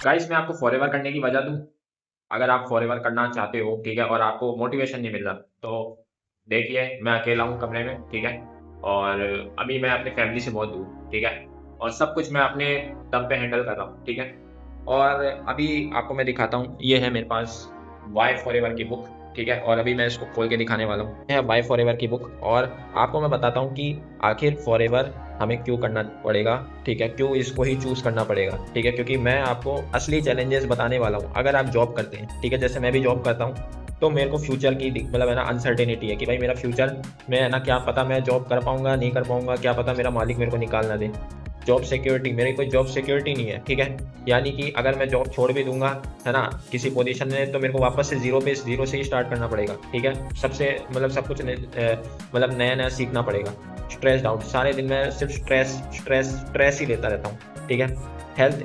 Guys मैं आपको forever करने की वजह दूं। अगर आप फॉरएवर करना चाहते हो, ठीक है, और आपको मोटिवेशन नहीं मिल रहा, तो देखिए मैं अकेला हूँ कमरे में, ठीक है, और अभी मैं अपनी फैमिली से बहुत दूर, ठीक है, और सब कुछ मैं अपने दम पे हैंडल कर रहा हूँ, ठीक है। और अभी आपको मैं दिखाता हूँ, ये है मेरे पास वाई फॉरएवर की बुक, ठीक है, और अभी मैं इसको खोल के दिखाने वाला हूँ। यह है वाई फॉरएवर की बुक, और आपको मैं बताता हूँ कि आखिर फॉरएवर हमें क्यों करना पड़ेगा, ठीक है, क्यों इसको ही चूज करना पड़ेगा, ठीक है, क्योंकि मैं आपको असली चैलेंजेस बताने वाला हूँ। अगर आप जॉब करते हैं, ठीक है, जैसे मैं भी जॉब करता हूँ, तो मेरे को फ्यूचर की मतलब है ना अनसर्टेनिटी है कि भाई मेरा फ्यूचर में है ना, क्या पता मैं जॉब कर पाऊंगा नहीं कर पाऊंगा, क्या पता मेरा मालिक मेरे को निकाल ना दे। जॉब सिक्योरिटी, मेरी कोई जॉब सिक्योरिटी नहीं है, ठीक है। यानी कि अगर मैं जॉब छोड़ भी दूंगा, है ना, किसी पोजीशन में, तो मेरे को वापस से जीरो से ही स्टार्ट करना पड़ेगा, ठीक है। सबसे मतलब सब कुछ मतलब नया नया सीखना पड़ेगा। स्ट्रेस आउट, सारे दिन मैं सिर्फ स्ट्रेस स्ट्रेस स्ट्रेस ही लेता रहता हूँ, ठीक है। हेल्थ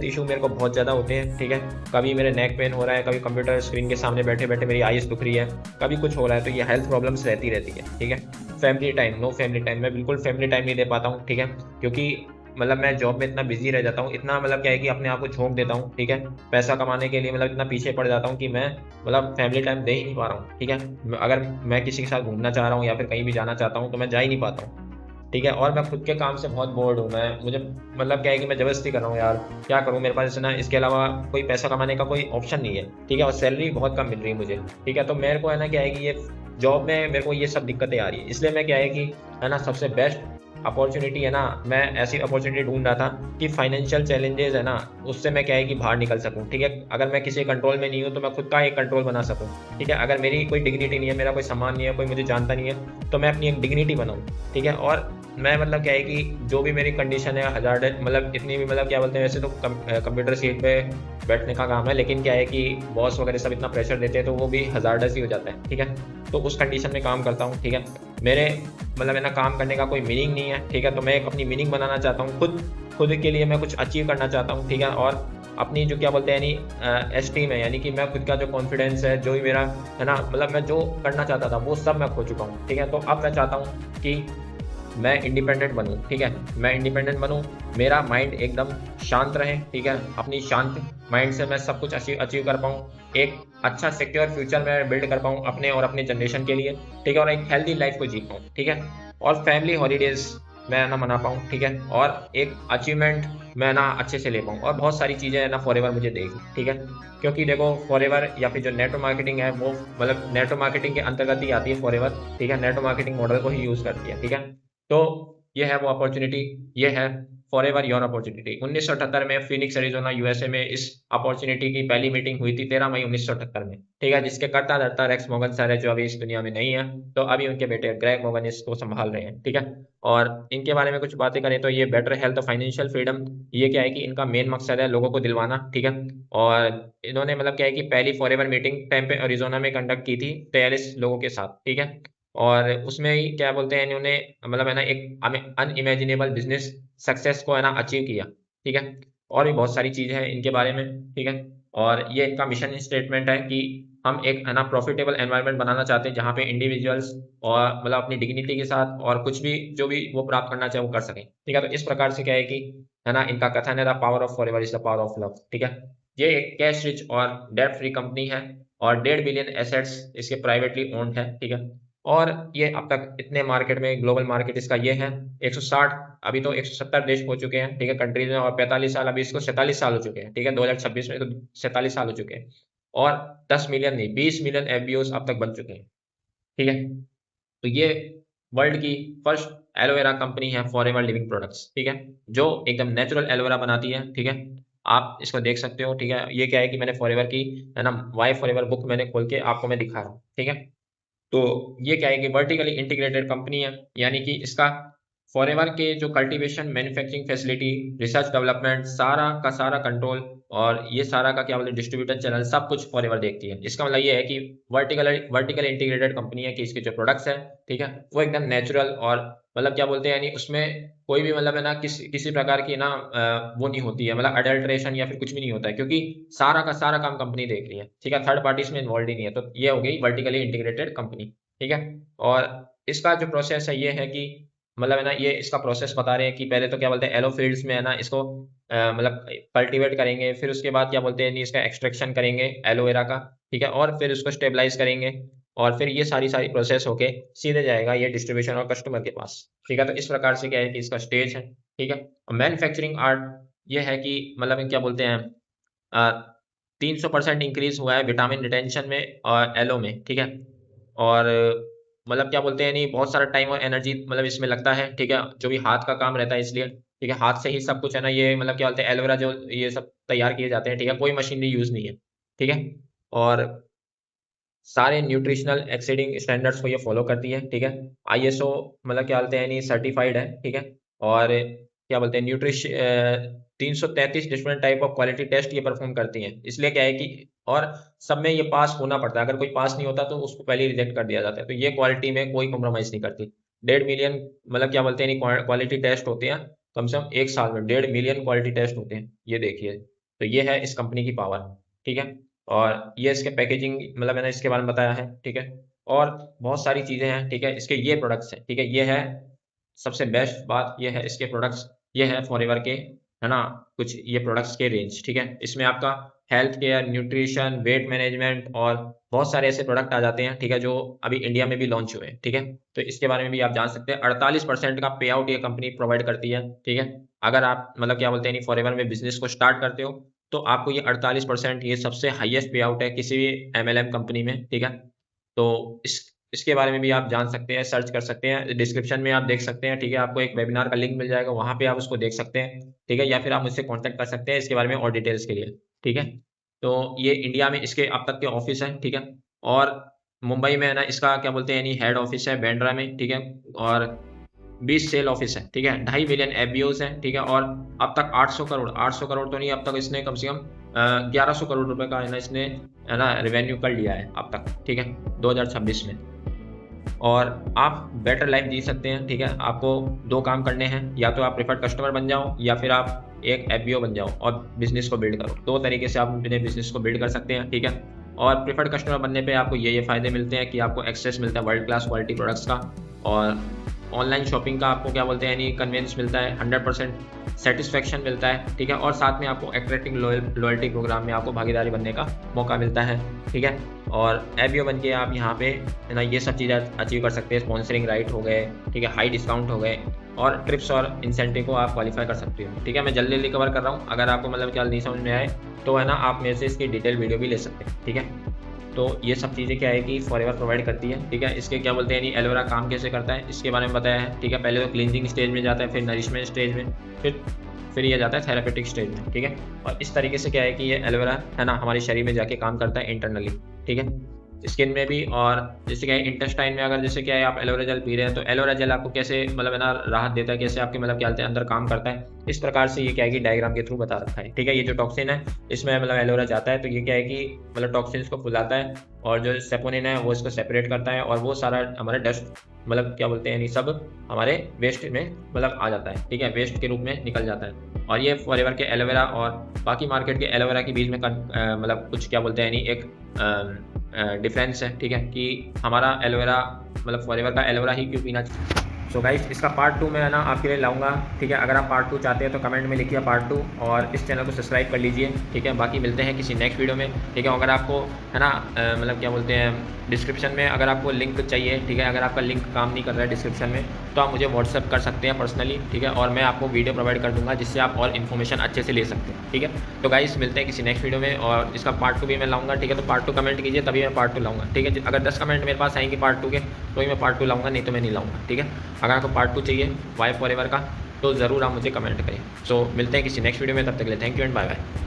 इशू मेरे को बहुत ज़्यादा होते हैं, ठीक है। कभी मेरे नेक पेन हो रहा है, कभी कंप्यूटर स्क्रीन के सामने बैठे बैठे मेरी आईज दुख रही है, कभी कुछ हो रहा है, तो ये हेल्थ प्रॉब्लम्स रहती रहती है, ठीक है। Family time, no family time, मैं बिल्कुल फैमिली टाइम नहीं दे पाता हूँ, ठीक है, क्योंकि मतलब मैं जॉब में इतना बिजी रह जाता हूँ, इतना मतलब क्या है कि अपने आप को झोंक देता हूँ, ठीक है, पैसा कमाने के लिए मतलब इतना पीछे पड़ जाता हूँ कि मैं मतलब फैमिली टाइम दे ही नहीं पा रहा हूँ, ठीक है। अगर मैं किसी के साथ घूमना चाह रहा हूँ या फिर कहीं भी जाना चाहता हूँ, तो मैं जा ही नहीं पाता हूँ, ठीक है। और मैं खुद के काम से बहुत बोर्ड हूँ, मैं मुझे मतलब क्या है कि मैं जबरदस्ती कर रहा हूँ यार, क्या करूँ, मेरे पास ना इसके अलावा कोई पैसा कमाने का कोई ऑप्शन नहीं है, ठीक है, और सैलरी बहुत कम मिल रही है मुझे, ठीक है। तो मेरे को है ना क्या है कि ये जॉब में मेरे को ये सब दिक्कतें आ रही है, इसलिए मैं क्या है कि है ना सबसे बेस्ट अपॉर्चुनिटी है ना, मैं ऐसी अपॉर्चुनिटी ढूंढ रहा था कि फाइनेंशियल चैलेंजेस है ना, उससे मैं क्या है कि बाहर निकल सकूं, ठीक है। अगर मैं किसी कंट्रोल में नहीं हूं, तो मैं खुद का एक कंट्रोल बना सकूं, ठीक है। अगर मेरी कोई डिग्निटी नहीं है, मेरा कोई सम्मान नहीं है, कोई मुझे जानता नहीं है, तो मैं अपनी एक डिग्निटी बनाऊं, ठीक है। और मैं मतलब क्या है कि जो भी मेरी कंडीशन है हज़ार्ड, मतलब इतनी भी मतलब क्या बोलते हैं, वैसे तो कंप्यूटर सीट पे बैठने का काम है, लेकिन क्या है कि बॉस वगैरह सब इतना प्रेशर देते हैं, तो वो भी हज़ार्डस ही हो जाता है, ठीक है। तो उस कंडीशन में काम करता हूँ, ठीक है। मेरे मतलब है ना काम करने का कोई मीनिंग नहीं है, ठीक है। तो मैं एक अपनी मीनिंग बनाना चाहता हूँ, खुद खुद के लिए मैं कुछ अचीव करना चाहता हूँ, ठीक है। और अपनी जो क्या बोलते हैं यानी एस्टीम है, यानी कि मैं खुद का जो कॉन्फिडेंस है, जो भी मेरा है ना, मतलब मैं जो करना चाहता था वो सब मैं खो चुका हूँ, ठीक है। तो अब मैं चाहता हूँ कि मैं इंडिपेंडेंट बनूँ, ठीक है, मैं इंडिपेंडेंट बनूँ, मेरा माइंड एकदम शांत रहे, ठीक है। अपनी शांत माइंड से मैं सब कुछ अचीव अचीव कर पाऊँ, एक अच्छा सिक्योर फ्यूचर मैं बिल्ड कर पाऊँ अपने और अपने जनरेशन के लिए, ठीक है, और एक हेल्दी लाइफ को जी पाऊँ, ठीक है। और फैमिली हॉलीडेज मैं ना मना पाऊँ, ठीक है, और एक अचीवमेंट मैं ना अच्छे से ले पाऊँ, और बहुत सारी चीज़ें है ना फॉरएवर मुझे देगी, ठीक है। क्योंकि देखो फॉरएवर या फिर जो नेटवर्क मार्केटिंग है, वो मतलब नेटवर्क मार्केटिंग के अंतर्गत ही आती है फॉरएवर, ठीक है, नेटवर्क मार्केटिंग मॉडल को ही यूज़ करती है, ठीक है। तो ये है वो अपॉर्चुनिटी, ये है फॉरएवर योर अपॉर्चुनिटी। 1978 में फिनिक्स एरिजोना यूएसए में इस अपॉर्चुनिटी की पहली मीटिंग हुई थी 13 मई 1978 में, ठीक है, जिसके कर्ता धर्ता रेक्स मॉर्गन सर है, जो अभी इस दुनिया में नहीं है। तो अभी उनके बेटे ग्रेग मॉर्गन इसको संभाल रहे हैं, ठीक है। और इनके बारे में कुछ बातें करें तो ये बेटर हेल्थ और फाइनेंशियल फ्रीडम, ये क्या है कि इनका मेन मकसद है लोगों को दिलवाना, ठीक है। और इन्होंने मतलब क्या है कि पहली फॉरएवर मीटिंग टेम्पे एरिजोना में कंडक्ट की थी 43 लोगों के साथ, ठीक है। और उसमें ही क्या बोलते हैं इन्होंने, मतलब है ना एक अनइमेजिनेबल बिजनेस सक्सेस को है ना अचीव किया, ठीक है। और भी बहुत सारी चीजें हैं इनके बारे में, ठीक है। और ये इनका मिशन स्टेटमेंट है कि हम एक है ना प्रॉफिटेबल एनवायरनमेंट बनाना चाहते हैं, जहाँ पे इंडिविजुअल्स और मतलब अपनी डिग्निटी के साथ और कुछ भी जो भी वो प्राप्त करना चाहे वो कर सकें, ठीक है। तो इस प्रकार से क्या है कि है ना इनका कथन है, the power of forever is the power of love, ठीक है। ये एक कैश रिच और डेट फ्री कंपनी है, और 1.5 बिलियन एसेट्स इसके प्राइवेटली ओन्ड है, ठीक है। और ये अब तक इतने मार्केट में, ग्लोबल मार्केट इसका ये है 160, अभी तो 170 देश हो चुके हैं, ठीक है, कंट्रीज में, और 45 साल, अभी इसको 47 साल हो चुके हैं, ठीक है, 2026 में तो 47 साल हो चुके हैं। और 10 मिलियन नहीं, 20 मिलियन एफबीओस अब तक बन चुके हैं, ठीक है। तो ये वर्ल्ड की फर्स्ट एलोवेरा कंपनी है फॉरएवर लिविंग प्रोडक्ट्स, ठीक है, जो एकदम नेचुरल एलोवेरा बनाती है, ठीक है। आप इसको देख सकते हो, ठीक है। ये क्या है कि मैंने फॉरएवर की है ना वाई फॉरएवर बुक मैंने खोल के आपको मैं दिखा रहा हूँ, ठीक है। तो ये क्या है कि वर्टिकली इंटीग्रेटेड कंपनी है, यानी कि इसका फॉरएवर के जो cultivation, manufacturing facility, research development, सारा का सारा कंट्रोल, और ये सारा का क्या बोलते हैं डिस्ट्रीब्यूटर चैनल, सब कुछ फॉरएवर देखती है। इसका मतलब ये है कि वर्टिकल इंटीग्रेटेड कंपनी है, कि इसके जो प्रोडक्ट्स है, ठीक है, वो एकदम नेचुरल, और मतलब क्या बोलते हैं यानी उसमें कोई भी मतलब है ना किसी प्रकार की ना वो नहीं होती है, मतलब अडल्ट्रेशन या फिर कुछ भी नहीं होता है, क्योंकि सारा का सारा काम कंपनी देख रही है, ठीक है, थर्ड पार्टी इसमें इन्वॉल्व ही नहीं है। तो ये हो गई वर्टिकली इंटीग्रेटेड कंपनी, ठीक है। और इसका जो प्रोसेस है ये है कि मतलब है ना ये इसका प्रोसेस बता रहे हैं कि पहले तो क्या बोलते हैं एलो फील्ड्स में है ना इसको मतलब कल्टीवेट करेंगे, फिर उसके बाद क्या बोलते हैं इसका एक्सट्रैक्शन करेंगे एलोवेरा का, ठीक है, और फिर उसको स्टेबलाइज करेंगे, और फिर ये सारी सारी प्रोसेस होके सीधे जाएगा ये डिस्ट्रीब्यूशन और कस्टमर के पास, ठीक है। तो इस प्रकार से क्या है कि इसका स्टेज है, ठीक है। मैन्युफैक्चरिंग आर्ट ये है कि मतलब क्या बोलते हैं 300% इंक्रीज हुआ है विटामिन रिटेंशन में और एलो में, ठीक है। और मतलब क्या बोलते हैं नहीं बहुत सारा टाइम और एनर्जी मतलब इसमें लगता है, ठीक है, जो भी हाथ का काम रहता है इसलिए, ठीक है, हाथ से ही सब कुछ है ना ये मतलब क्या बोलते हैं एलोवेरा जो ये सब तैयार किए जाते हैं, ठीक है, कोई मशीनरी यूज नहीं है, ठीक है। और सारे न्यूट्रिशनल एक्सीडिंग स्टैंडर्ड्स को ये फॉलो करती है, ठीक है। आईएसओ मतलब क्या बोलते हैं नहीं सर्टिफाइड है, ठीक है। और क्या बोलते हैं 333 different type of quality test ये परफॉर्म करती हैं, इसलिए क्या है कि और सब में ये पास होना पड़ता है, अगर कोई पास नहीं होता तो उसको पहले ही रिजेक्ट कर दिया जाता है, तो ये क्वालिटी में कोई कॉम्प्रोमाइज नहीं करती। 1.5 मिलियन मतलब क्या बोलते हैं क्वालिटी टेस्ट होते हैं कम से कम एक साल में, 1.5 मिलियन क्वालिटी टेस्ट होते हैं, ये देखिए। तो ये है इस कंपनी की पावर, ठीक है। और ये इसके पैकेजिंग मतलब मैंने इसके बारे में बताया है, ठीक है। और बहुत सारी चीज़ें हैं, ठीक है, इसके ये प्रोडक्ट्स हैं, ठीक है। ये है सबसे बेस्ट बात, ये है इसके प्रोडक्ट्स, ये है फॉरएवर के है ना कुछ ये प्रोडक्ट्स के रेंज, ठीक है। इसमें आपका health care, nutrition, weight management और बहुत सारे ऐसे प्रोडक्ट आ जाते हैं, ठीक है, जो अभी इंडिया में भी लॉन्च हुए हैं, ठीक है। तो इसके बारे में भी आप जान सकते हैं। 48% का पे आउट ये कंपनी प्रोवाइड करती है, ठीक है। अगर आप मतलब क्या बोलते हैं फॉरएवर में बिजनेस को स्टार्ट करते हो तो आपको ये 48% ये सबसे हाईएस्ट पे आउट है किसी भी एमएलएम कंपनी में, ठीक है। तो इसके बारे में भी आप जान सकते हैं, सर्च कर सकते हैं, डिस्क्रिप्शन में आप देख सकते हैं, ठीक है। आपको एक वेबिनार का लिंक मिल जाएगा, वहां पे आप उसको देख सकते हैं, ठीक है, या फिर आप मुझसे कांटेक्ट कर सकते हैं इसके बारे में और डिटेल्स के लिए, ठीक है। तो ये इंडिया में इसके अब तक के ऑफिस है, ठीक है। और मुंबई में है ना इसका क्या बोलते हैं यानी हेड ऑफिस है बैंड्रा में, ठीक है। और 20 सेल ऑफिस है, ठीक है, 2.5 मिलियन एफबीओस है, ठीक है। और अब तक 800 करोड़ तो नहीं, अब तक इसने कम से कम 1100 करोड़ रुपए का है ना इसने है ना रेवेन्यू कर लिया है अब तक, ठीक है, 2026 में। और आप बेटर लाइफ जी सकते हैं, ठीक है। आपको दो काम करने हैं, या तो आप प्रेफर्ड कस्टमर बन जाओ या फिर आप एक एफबीओ बन जाओ और बिजनेस को बिल्ड करो। दो तरीके से आप अपने बिजनेस को बिल्ड कर सकते हैं, ठीक है। और प्रेफर्ड कस्टमर बनने पे आपको ये फ़ायदे मिलते हैं कि आपको एक्सेस मिलता है वर्ल्ड क्लास क्वालिटी प्रोडक्ट्स का, और ऑनलाइन शॉपिंग का आपको क्या बोलते हैं यानी कन्वीनियंस मिलता है, 100% सेटिस्फेक्शन मिलता है, ठीक है। और साथ में आपको अट्रैक्टिंग लॉयल्टी प्रोग्राम में आपको भागीदारी बनने का मौका मिलता है, ठीक है। और एफबीओ बन के आप यहाँ पे है ना ये सब चीज़ें अचीव कर सकते हैं, स्पॉन्सरिंग राइट हो गए, ठीक है, हाई डिस्काउंट हो गए, और ट्रिप्स और इंसेंटिव को आप क्वालिफाई कर सकते हो, ठीक है। मैं जल्दी जल्दी कवर कर रहा हूँ, अगर आपको मतलब क्या नहीं समझ में आए तो है ना आप मेरे से इसकी डिटेल वीडियो भी ले सकते हैं, ठीक है। तो ये सब चीज़ें क्या है कि फॉरएवर प्रोवाइड करती है, ठीक है। इसके क्या बोलते हैं नहीं एलोवेरा काम कैसे करता है इसके बारे में बताया है, ठीक है। पहले तो क्लींजिंग स्टेज में जाता है, फिर नरिशमेंट स्टेज में, फिर ये जाता है थेरापेटिक स्टेज में, ठीक है। और इस तरीके से क्या है कि ये एलोवेरा है ना हमारे शरीर में जाके काम करता है इंटरनली, ठीक है, स्किन में भी। और जैसे क्या है इंटेस्टाइन में अगर जैसे क्या है आप एलोवेरा जेल पी रहे हैं तो एलोवेरा जेल आपको कैसे मतलब है ना राहत देता है, कैसे आपके मतलब क्या बोलते हैं अंदर काम करता है, इस प्रकार से ये क्या है कि डायग्राम के थ्रू बता रखा है, ठीक है। ये जो टॉक्सिन है इसमें मतलब एलोवेरा जाता है तो ये क्या है कि मतलब टॉक्सिन्स को फुलाता है, और जो सेपोनिन है वो इसको सेपरेट करता है, और वो सारा हमारे डस्ट मतलब क्या बोलते हैं यानी सब हमारे वेस्ट में मतलब आ जाता है, ठीक है, वेस्ट के रूप में निकल जाता है। और ये फॉरएवर के एलोवेरा और बाकी मार्केट के एलोवेरा के बीच में मतलब कुछ क्या बोलते हैं यानी एक डिफरेंस है, ठीक है, कि हमारा एलोवेरा मतलब फॉरएवर का एलोवेरा ही क्यों पीना चाहिए। सो गाइस इसका पार्ट 2 मैं ना आपके लिए लाऊंगा, ठीक है। अगर आप पार्ट 2 चाहते हैं तो कमेंट में लिखिए पार्ट 2, और इस चैनल को सब्सक्राइब कर लीजिए, ठीक है। बाकी मिलते हैं किसी नेक्स्ट वीडियो में, ठीक है। अगर आपको है ना मतलब क्या बोलते हैं डिस्क्रिप्शन में अगर आपको लिंक चाहिए, ठीक है, अगर आपका लिंक काम नहीं कर रहा है डिस्क्रिप्शन में तो आप मुझे व्हाट्सअप कर सकते हैं पर्सनली, ठीक है, और मैं आपको वीडियो प्रोवाइड कर दूंगा जिससे आप और इन्फॉर्मेशन अच्छे से ले सकते हैं, ठीक है। तो गाइस मिलते हैं किसी नेक्स्ट वीडियो में, और इसका पार्ट 2 भी मैं लाऊंगा, ठीक है। तो पार्ट 2 कमेंट कीजिए तभी मैं पार्ट 2 लाऊंगा, ठीक है। अगर 10 कमेंट मेरे पास आएंगे पार्ट 2 के तो ही मैं पार्ट 2 लाऊंगा, नहीं तो मैं नहीं लाऊंगा, ठीक है। अगर आपको पार्ट 2 चाहिए वाई फॉरएवर का तो ज़रूर आप मुझे कमेंट करें। सो मिलते हैं किसी नेक्स्ट वीडियो में, तब तक के लिए thank you and bye bye.